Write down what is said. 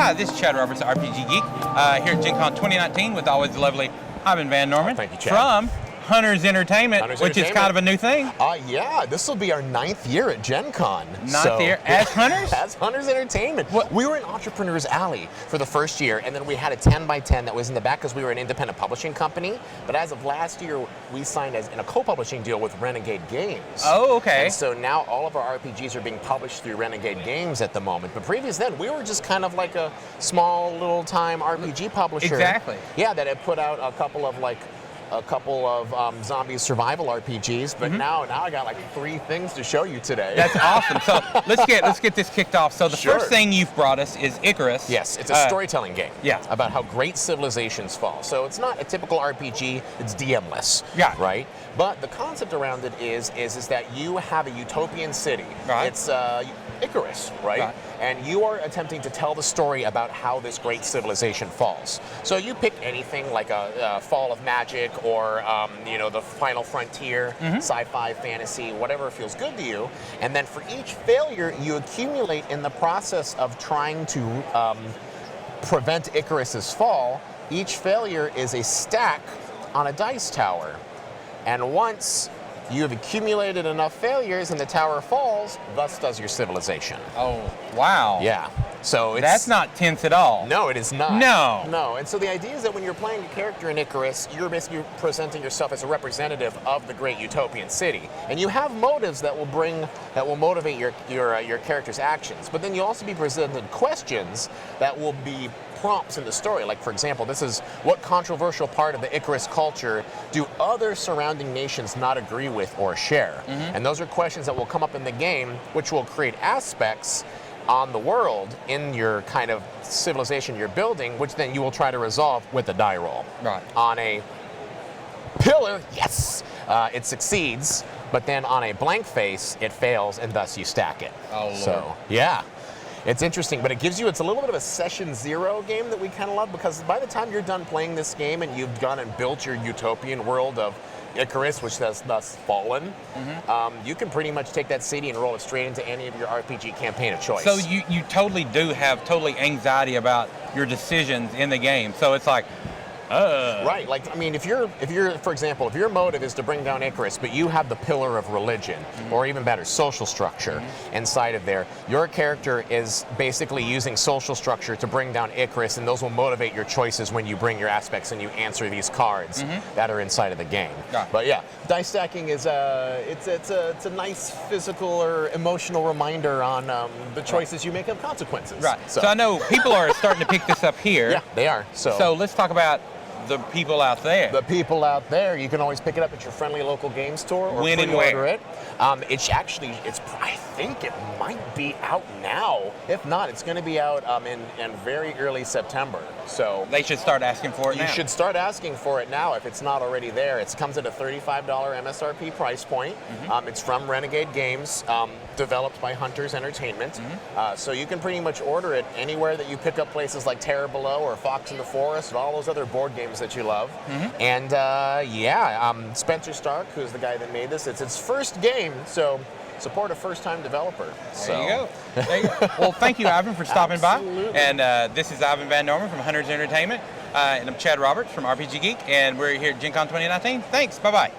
Hi, this is Chad Roberts, RPG Geek, here at Gen Con 2019 with always the lovely Ivan Van Norman. Thank you, Chad. From Hunters Entertainment, which is kind of a new thing. Yeah, this will be our 9th year at Gen Con. Ninth year as Hunters? As Hunters Entertainment. What? We were in Entrepreneur's Alley for the first year, and then we had a 10x10 that was in the back because we were an independent publishing company. But as of last year, we signed as in a co-publishing deal with Renegade Games. Oh, okay. And so now all of our RPGs are being published through Renegade Games at the moment. But previous then, we were just kind of like a small little time RPG publisher. Exactly. Yeah, that had put out a couple of zombie survival RPGs, but now I got like 3 things to show you today. That's awesome. So let's get this kicked off. So the first thing you've brought us is Icarus. Yes, it's a storytelling game. Yeah. About how great civilizations fall. So it's not a typical RPG, it's DM-less. Yeah. Right? But the concept around it is that you have a utopian city. Right. It's Icarus, right? And you are attempting to tell the story about how this great civilization falls. So you pick anything like a Fall of Magic or the Final Frontier, sci-fi, fantasy, whatever feels good to you. And then for each failure, you accumulate in the process of trying to prevent Icarus's fall. Each failure is a stack on a dice tower. And once you have accumulated enough failures and the tower falls, thus does your civilization. Oh, wow. Yeah. So that's not tense at all. No, it is not. No. And so the idea is that when you're playing a character in Icarus, you're basically presenting yourself as a representative of the great utopian city. And you have motives that will motivate your character's actions. But then you'll also be presented questions that will be prompts in the story. Like, for example, this is what controversial part of the Icarus culture do other surrounding nations not agree with or share? And those are questions that will come up in the game, which will create aspects on the world in your kind of civilization you're building, which then you will try to resolve with a die roll. Right. On a pillar, yes, it succeeds, but then on a blank face, it fails, and thus you stack it. Oh, Lord. So, yeah. It's interesting, but it's a little bit of a session 0 game that we kind of love, because by the time you're done playing this game and you've gone and built your utopian world of Icarus, which has thus fallen, you can pretty much take that city and roll it straight into any of your RPG campaign of choice. So you totally do have anxiety about your decisions in the game. So it's like, Right, like, I mean, if you're, for example, if your motive is to bring down Icarus, but you have the pillar of religion, or even better, social structure inside of there, your character is basically using social structure to bring down Icarus, and those will motivate your choices when you bring your aspects and you answer these cards that are inside of the game. But yeah, dice stacking is it's a nice physical or emotional reminder on the choices you make have consequences. Right. So I know people are starting to pick this up here. Yeah, they are. So let's talk about the people out there. The people out there, you can always pick it up at your friendly local game store or when and where? It. I think it might be out now. If not, it's going to be out in very early September. So they should start asking for it now. You should start asking for it now if it's not already there. It comes at a $35 MSRP price point. It's from Renegade Games, developed by Hunters Entertainment. So you can pretty much order it anywhere that you pick up places like Terra Below or Fox in the Forest and all those other board games that you love. And Spencer Stark, who's the guy that made this, it's his first game, so support a first-time developer. There you go. There you go. Well, thank you, Ivan, for stopping by. And this is Ivan Van Norman from Hunters Entertainment. And I'm Chad Roberts from RPG Geek, and we're here at Gen Con 2019. Thanks. Bye-bye.